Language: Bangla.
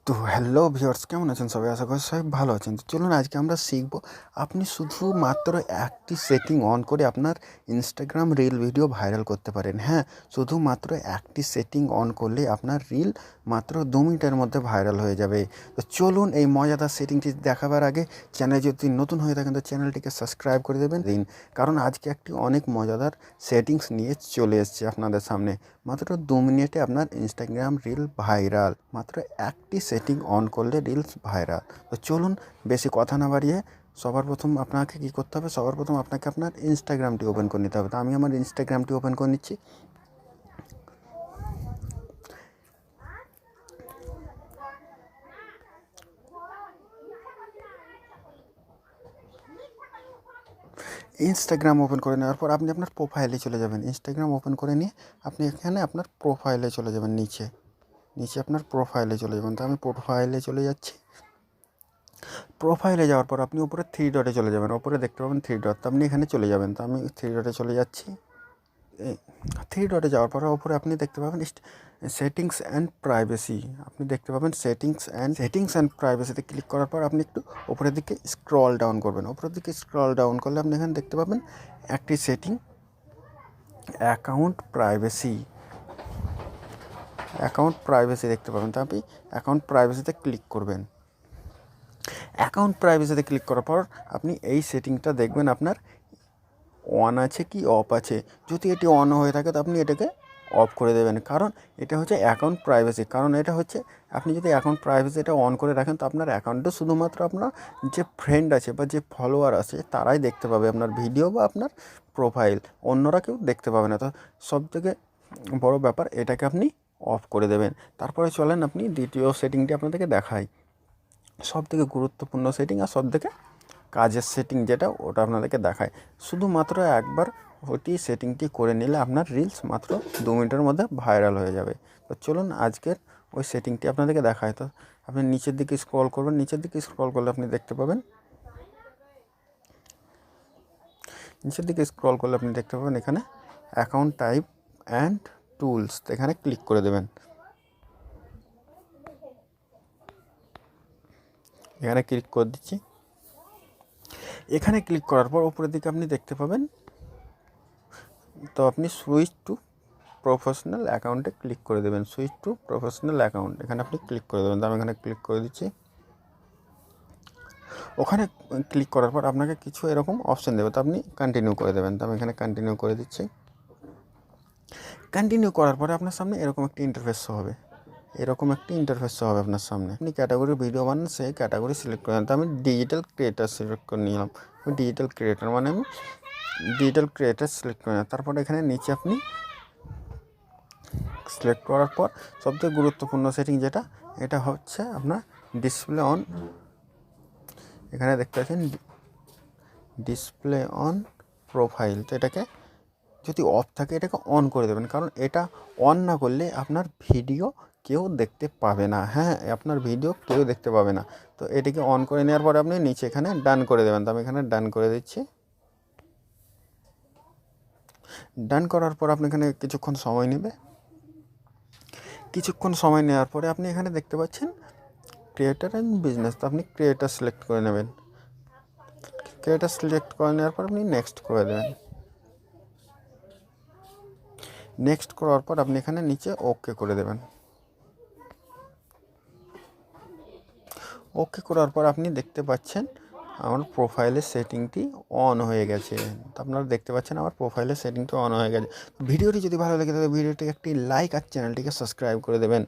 তো হ্যালো ভিউয়ার্স, কেমন আছেন সবাই? আশা করি সবাই ভালো আছেন। তো চলুন আজকে আমরা শিখব আপনি শুধুমাত্র একটি সেটিং অন করে আপনার ইনস্টাগ্রাম রিল ভিডিও ভাইরাল করতে পারেন। হ্যাঁ, শুধুমাত্র একটি সেটিং অন করলে আপনার রিল মাত্র 2 মিনিটের মধ্যে ভাইরাল হয়ে যাবে। তো চলুন এই মজাদার সেটিংটি দেখাবার আগে চ্যানেলে যদি নতুন হয়ে থাকেন তো চ্যানেলটিকে সাবস্ক্রাইব করে দেবেন দিন, কারণ আজকে একটি অনেক মজাদার সেটিংস নিয়ে চলে এসেছি আপনাদের সামনে। মাত্র 2 মিনিটে আপনার ইনস্টাগ্রাম রিল ভাইরাল, মাত্র একটি সেটিং অন করলে রিলস ভাইরাল। তো চলুন বেশি কথা না বাড়িয়ে সবার প্রথম আপনাকে কী করতে হবে, সবার প্রথম আপনাকে আপনার ইনস্টাগ্রামটি ওপেন করে নিতে হবে। তো আমি আমার ইনস্টাগ্রামটি ওপেন করে নিচ্ছি। ইনস্টাগ্রাম ওপেন করে নেওয়ার পর আপনি আপনার প্রোফাইলে চলে যাবেন। ইনস্টাগ্রাম ওপেন করে নিয়ে আপনি এখানে আপনার প্রোফাইলে চলে যাবেন, নিচে আপনার প্রোফাইলে চলে যাবেন। তো আমি প্রোফাইলে চলে যাচ্ছি। প্রোফাইলে যাওয়ার পর আপনি উপরে 3 ডটে চলে যাবেন, উপরে দেখতে পাবেন 3 ডট, তো আপনি এখানে চলে যাবেন। তো আমি 3 ডটে চলে যাচ্ছি। 3 ডটে যাওয়ার পর উপরে আপনি দেখতে পাবেন সেটিংস অ্যান্ড প্রাইভেসি, আপনি দেখতে পাবেন সেটিংস অ্যান্ড প্রাইভেসিতে ক্লিক করার পর আপনি একটু উপরের দিকে স্ক্রল ডাউন করবেন। উপরের দিকে স্ক্রল ডাউন করলে আপনি এখানে দেখতে পাবেন একটি সেটিং, অ্যাকাউন্ট প্রাইভেসি দেখতে পাবেন। তো আপনি অ্যাকাউন্ট প্রাইভেসিতে ক্লিক করবেন। অ্যাকাউন্ট প্রাইভেসিতে ক্লিক করার পর আপনি এই সেটিংটা দেখবেন আপনার অন আছে কি অফ আছে। যদি এটি অন হয়ে থাকে তো আপনি এটাকে অফ করে দেবেন, কারণ এটা হচ্ছে অ্যাকাউন্ট প্রাইভেসি। কারণ এটা হচ্ছে আপনি যদি অ্যাকাউন্ট প্রাইভেসিটা অন করে রাখেন তো আপনার অ্যাকাউন্টে শুধুমাত্র আপনার যে ফ্রেন্ড আছে বা যে ফলোয়ার আছে তারাই দেখতে পাবে আপনার ভিডিও বা আপনার প্রোফাইল, অন্যরা কেউ দেখতে পাবে না। তো সবথেকে বড় ব্যাপার, এটাকে আপনি অফ করে দেবেন। তারপরে চলেন আপনি দ্বিতীয় সেটিংটি আপনাদেরকে দেখাই, সবথেকে গুরুত্বপূর্ণ সেটিং আর সবথেকে কাজের সেটিং যেটা, ওটা আপনাদেরকে দেখায়। শুধুমাত্র একবার ওটি সেটিংটি করে নিলে আপনার রিলস মাত্র 2 মিনিটের মধ্যে ভাইরাল হয়ে যাবে। তো চলুন আজকের ওই সেটিংটি আপনাদেরকে দেখায়। তো আপনি নিচের দিকে স্ক্রল করবেন, নিচের দিকে স্ক্রল করলে আপনি দেখতে পাবেন, নিচের দিকে স্ক্রল করলে আপনি দেখতে পাবেন এখানে অ্যাকাউন্ট টাইপ অ্যান্ড টুলস, এখানে ক্লিক করে দেবেন। এখানে ক্লিক করে দিচ্ছি। এখানে ক্লিক করার পর উপরের দিকে আপনি দেখতে পাবেন, তো আপনি সুইচ টু প্রফেশনাল অ্যাকাউন্টে ক্লিক করে দেবেন। সুইচ টু প্রফেশনাল অ্যাকাউন্ট, এখানে আপনি ক্লিক করে দেবেন। তো আমি এখানে ক্লিক করে দিচ্ছি। ওখানে ক্লিক করার পর আপনাকে কিছু এরকম অপশান দেবে, তো আপনি কন্টিনিউ করে দেবেন। তো আমি এখানে কন্টিনিউ করে দিচ্ছি। কন্টিনিউ করার পরে আপনার সামনে এরকম একটি ইন্টারফেস হবে, আপনার সামনে। আপনি ক্যাটাগরি ভিডিও বানান, সেই ক্যাটাগরি সিলেক্ট করে নেন। তো আমি ডিজিটাল ক্রিয়েটার সিলেক্ট করে নিলাম। ডিজিটাল ক্রিয়েটার মানে আমি ডিজিটাল ক্রিয়েটার সিলেক্ট করে নিলাম। তারপরে এখানে নিচে আপনি সিলেক্ট করার পর সবথেকে গুরুত্বপূর্ণ সেটিং যেটা, এটা হচ্ছে আপনার ডিসপ্লে অন। এখানে দেখতে পাচ্ছেন ডিসপ্লে অন প্রোফাইল। তো এটাকে যদি অফ থাকে এটাকে অন করে দেবেন, কারণ এটা অন না করলে আপনার ভিডিও কেউ দেখতে পাবে না। হ্যাঁ, আপনার ভিডিও কেউ দেখতে পাবে না। তো এটিকে অন করে নেওয়ার পরে আপনি নিচে এখানে ডান করে দেবেন। তো আমি এখানে ডান করে দিচ্ছি। ডান করার পর আপনি এখানে কিছুক্ষণ সময় নেবে। কিছুক্ষণ সময় নেওয়ার পরে আপনি এখানে দেখতে পাচ্ছেন ক্রিয়েটার অ্যান্ড বিজনেস। তো আপনি ক্রিয়েটার সিলেক্ট করে নেবেন। ক্রিয়েটার সিলেক্ট করে নেওয়ার পর আপনি নেক্সট করে দেবেন। নেক্সট করার পর আপনি এখানে নিচে ওকে করে দেবেন। ওকে করার পর আপনি দেখতে পাচ্ছেন আমার প্রোফাইলের সেটিংটি অন হয়ে গেছে। তো আপনারা দেখতে পাচ্ছেন আমার প্রোফাইলের সেটিংটি অন হয়ে গেছে। ভিডিওটি যদি ভালো লাগে তাহলে ভিডিওটি একটি লাইক আর চ্যানেলটিকে সাবস্ক্রাইব করে দেবেন।